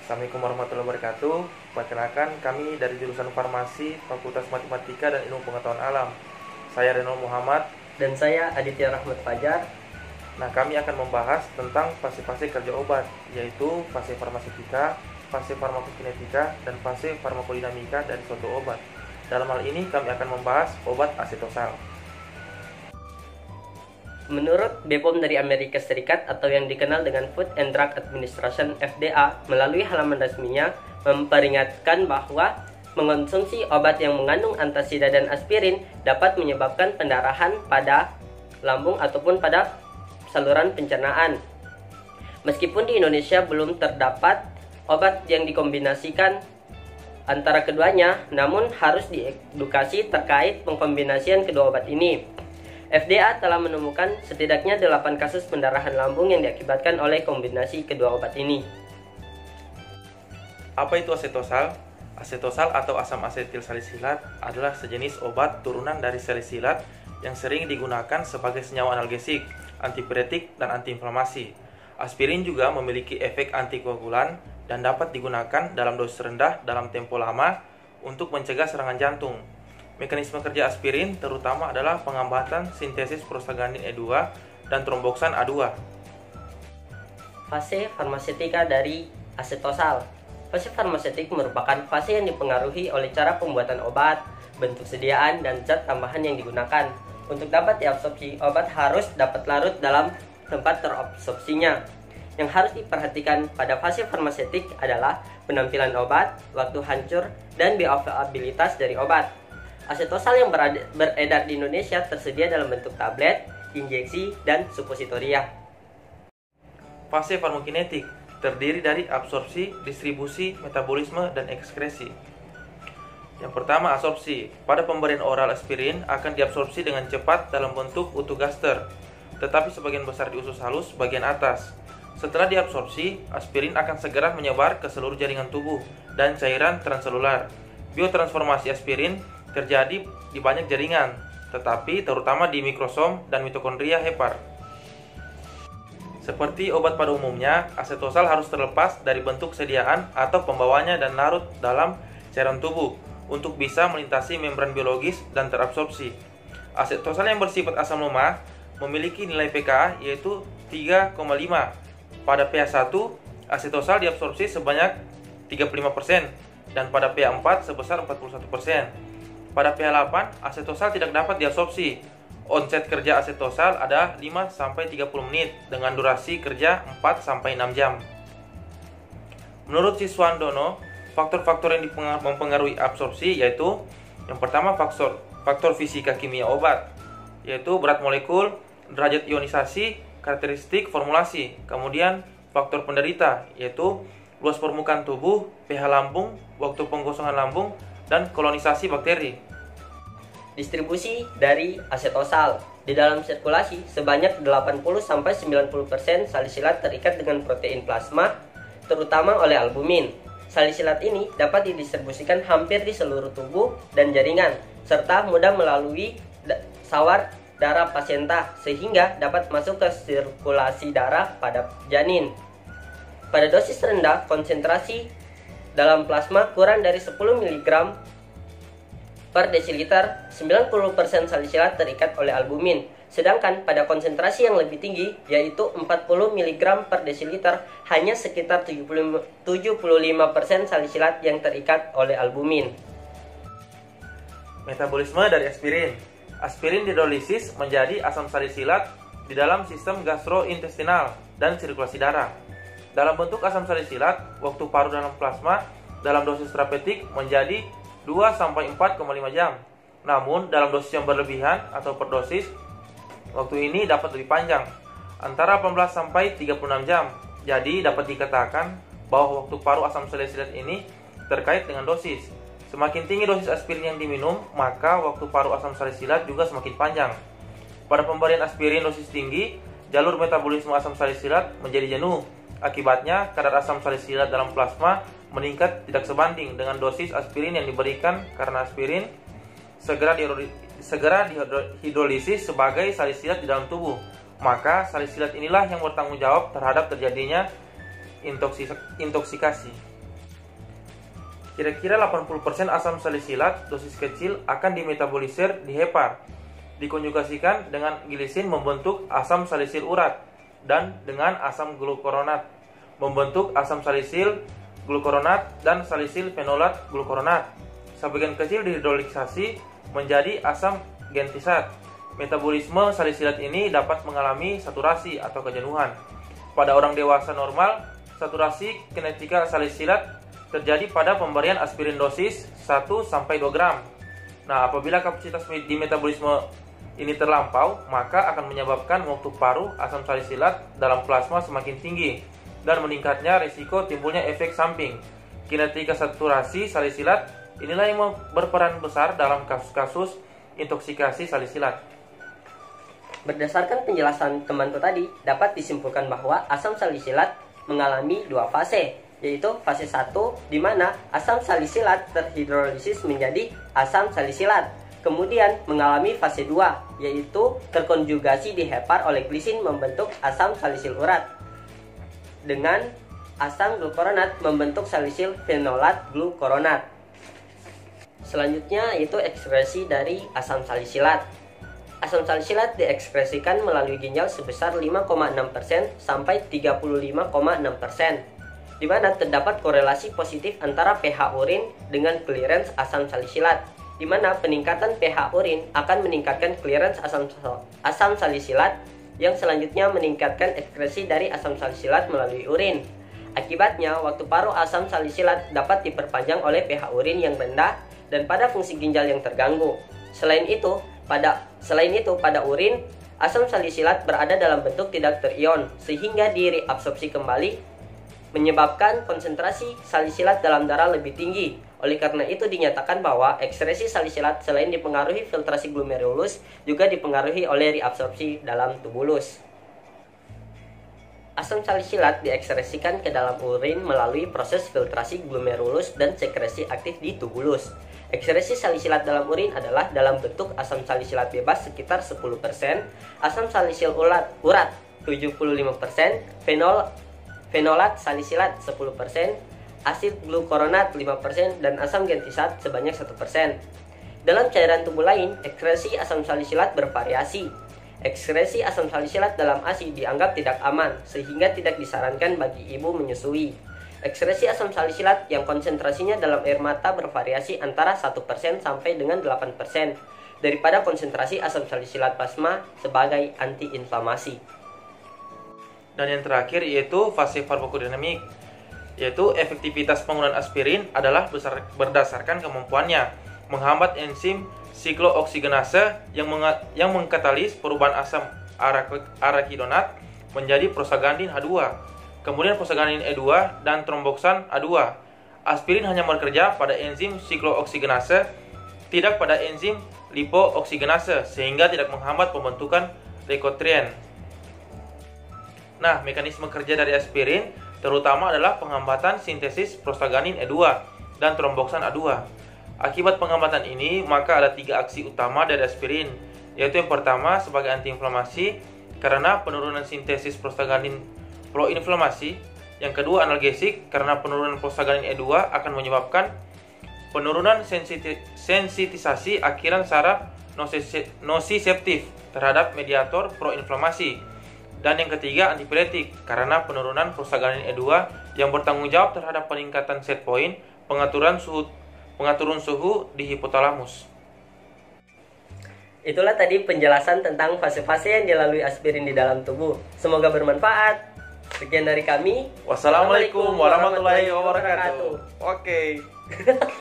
Assalamualaikum warahmatullahi wabarakatuh. Perkenalkan, kami dari jurusan Farmasi Fakultas Matematika dan Ilmu Pengetahuan Alam. Saya Renol Muhammad. Dan saya Aditya Rahmat Fajar. Nah, kami akan membahas tentang fase-fase kerja obat, yaitu fase farmaseutika, fase farmakokinetika, dan fase farmakodinamika dari suatu obat. Dalam hal ini, kami akan membahas obat asetosal. Menurut BPOM dari Amerika Serikat atau yang dikenal dengan Food and Drug Administration (FDA), melalui halaman resminya memperingatkan bahwa mengonsumsi obat yang mengandung antasida dan aspirin dapat menyebabkan pendarahan pada lambung ataupun pada saluran pencernaan. Meskipun di Indonesia belum terdapat obat yang dikombinasikan antara keduanya, namun harus diedukasi terkait pengkombinasian kedua obat ini. FDA telah menemukan setidaknya 8 kasus pendarahan lambung yang diakibatkan oleh kombinasi kedua obat ini. Apa itu asetosal? Asetosal atau asam asetil salisilat adalah sejenis obat turunan dari salisilat yang sering digunakan sebagai senyawa analgesik, antipiretik, dan antiinflamasi. Aspirin juga memiliki efek antikoagulan dan dapat digunakan dalam dosis rendah dalam tempo lama untuk mencegah serangan jantung. Mekanisme kerja aspirin terutama adalah penghambatan sintesis prostaglandin E2 dan tromboksan A2. Fase farmaseutika dari asetosal. Fase farmaseutik merupakan fase yang dipengaruhi oleh cara pembuatan obat, bentuk sediaan, dan zat tambahan yang digunakan. Untuk dapat diabsorpsi, obat harus dapat larut dalam tempat terabsorpsinya. Yang harus diperhatikan pada fase farmaseutik adalah penampilan obat, waktu hancur, dan bioavailabilitas dari obat. Asetosal yang beredar di Indonesia tersedia dalam bentuk tablet, injeksi, dan supositoria. Fase farmakokinetik terdiri dari absorpsi, distribusi, metabolisme, dan ekskresi. Yang pertama, absorpsi. Pada pemberian oral aspirin akan diabsorpsi dengan cepat dalam bentuk autogaster, tetapi sebagian besar di usus halus bagian atas. Setelah diabsorpsi, aspirin akan segera menyebar ke seluruh jaringan tubuh dan cairan transselular. Biotransformasi aspirin terjadi di banyak jaringan, tetapi terutama di mikrosom dan mitokondria hepar. Seperti obat pada umumnya, asetosal harus terlepas dari bentuk sediaan atau pembawanya dan larut dalam cairan tubuh untuk bisa melintasi membran biologis dan terabsorpsi. Asetosal yang bersifat asam lemah memiliki nilai pKa yaitu 3,5. Pada pH 1, asetosal diabsorpsi sebanyak 35% dan pada pH 4 sebesar 41%. Pada pH 8, asetosal tidak dapat diabsorpsi. Onset kerja asetosal ada 5-30 menit dengan durasi kerja 4-6 jam. Menurut Siswandono, faktor-faktor yang mempengaruhi absorpsi yaitu yang pertama faktor fisika kimia obat, yaitu berat molekul, derajat ionisasi, karakteristik formulasi. Kemudian faktor penderita yaitu luas permukaan tubuh, pH lambung, waktu penggosongan lambung, dan kolonisasi bakteri. Distribusi dari asetosal. Di dalam sirkulasi, sebanyak 80-90% salisilat terikat dengan protein plasma, terutama oleh albumin. Salisilat ini dapat didistribusikan hampir di seluruh tubuh dan jaringan, serta mudah melalui sawar darah pasienta, sehingga dapat masuk ke sirkulasi darah pada janin. Pada dosis rendah, konsentrasi dalam plasma kurang dari 10 mg per desiliter, 90% salisilat terikat oleh albumin. Sedangkan pada konsentrasi yang lebih tinggi, yaitu 40 mg per desiliter, hanya sekitar 75% salisilat yang terikat oleh albumin. Metabolisme dari aspirin. Aspirin dihidrolisis menjadi asam salisilat di dalam sistem gastrointestinal dan sirkulasi darah. Dalam bentuk asam salisilat, waktu paru dalam plasma dalam dosis terapeutik menjadi 2-4,5 jam. Namun, dalam dosis yang berlebihan atau perdosis, waktu ini dapat lebih panjang, antara 18-36 jam. Jadi, dapat dikatakan bahwa waktu paru asam salisilat ini terkait dengan dosis. Semakin tinggi dosis aspirin yang diminum, maka waktu paru asam salisilat juga semakin panjang. Pada pemberian aspirin dosis tinggi, jalur metabolisme asam salisilat menjadi jenuh. Akibatnya, kadar asam salisilat dalam plasma meningkat tidak sebanding dengan dosis aspirin yang diberikan karena aspirin segera dihidrolisis sebagai salisilat di dalam tubuh. Maka salisilat inilah yang bertanggung jawab terhadap terjadinya intoksikasi. Kira-kira 80% asam salisilat dosis kecil akan dimetabolisir di hepar, dikonjugasikan dengan glisin membentuk asam salisil urat, dan dengan asam glukuronat membentuk asam salisil glukuronat dan salisil fenolat glukuronat. Sebagian kecil dihidrolisasi menjadi asam gentisat. Metabolisme salisilat ini dapat mengalami saturasi atau kejenuhan. Pada orang dewasa normal, saturasi kinetika salisilat terjadi pada pemberian aspirin dosis 1-2 gram. Nah, apabila kapasitas di metabolisme ini terlampau, maka akan menyebabkan waktu paruh asam salisilat dalam plasma semakin tinggi dan meningkatnya risiko timbulnya efek samping. Kinetika saturasi salisilat inilah yang berperan besar dalam kasus-kasus intoksikasi salisilat. Berdasarkan penjelasan temanku tadi, dapat disimpulkan bahwa asam salisilat mengalami dua fase, yaitu fase 1 di mana asam salisilat terhidrolisis menjadi asam salisilat. Kemudian mengalami fase 2, yaitu terkonjugasi di hepar oleh glisin membentuk asam salisil urat dengan asam glukuronat membentuk salisil fenolat glukuronat. Selanjutnya yaitu ekskresi dari asam salisilat. Asam salisilat diekskresikan melalui ginjal sebesar 5,6% sampai 35,6%. Di mana terdapat korelasi positif antara pH urin dengan clearance asam salisilat, di mana peningkatan pH urin akan meningkatkan clearance asam salisilat yang selanjutnya meningkatkan ekskresi dari asam salisilat melalui urin. Akibatnya, waktu paruh asam salisilat dapat diperpanjang oleh pH urin yang rendah dan pada fungsi ginjal yang terganggu. Selain itu, pada urin, asam salisilat berada dalam bentuk tidak terion sehingga direabsorpsi kembali menyebabkan konsentrasi salisilat dalam darah lebih tinggi. Oleh karena itu dinyatakan bahwa ekskresi salisilat selain dipengaruhi filtrasi glomerulus juga dipengaruhi oleh reabsorpsi dalam tubulus. Asam salisilat diekskresikan ke dalam urin melalui proses filtrasi glomerulus dan sekresi aktif di tubulus. Ekskresi salisilat dalam urin adalah dalam bentuk asam salisilat bebas sekitar 10%, asam salisil urat 75%, fenolat salisilat 10%, asid glukuronat 5%, dan asam gentisat sebanyak 1%. Dalam cairan tubuh lain, ekskresi asam salisilat bervariasi. Ekskresi asam salisilat dalam ASI dianggap tidak aman, sehingga tidak disarankan bagi ibu menyusui. Ekskresi asam salisilat yang konsentrasinya dalam air mata bervariasi antara 1% sampai dengan 8% daripada konsentrasi asam salisilat plasma sebagai antiinflamasi. Dan yang terakhir yaitu fase farmakodinamik, yaitu efektivitas penggunaan aspirin adalah berdasarkan kemampuannya menghambat enzim siklooksigenase yang mengkatalis perubahan asam arakidonat menjadi prostaglandin H2, kemudian prostaglandin E2 dan tromboksan A2. Aspirin hanya bekerja pada enzim siklooksigenase, tidak pada enzim lipooksigenase, sehingga tidak menghambat pembentukan leukotrien. Nah, mekanisme kerja dari aspirin terutama adalah penghambatan sintesis prostaglandin E2 dan tromboksan A2. Akibat penghambatan ini, maka ada 3 aksi utama dari aspirin, yaitu yang pertama sebagai antiinflamasi karena penurunan sintesis prostaglandin proinflamasi, yang kedua analgesik karena penurunan prostaglandin E2 akan menyebabkan penurunan sensitisasi akhiran saraf nosiceptif terhadap mediator proinflamasi. Dan yang ketiga antipiretik karena penurunan prostaglandin E2 yang bertanggung jawab terhadap peningkatan set point pengaturan suhu di hipotalamus. Itulah tadi penjelasan tentang fase-fase yang dilalui aspirin di dalam tubuh. Semoga bermanfaat. Sekian dari kami. Wassalamualaikum warahmatullahi wabarakatuh. Oke.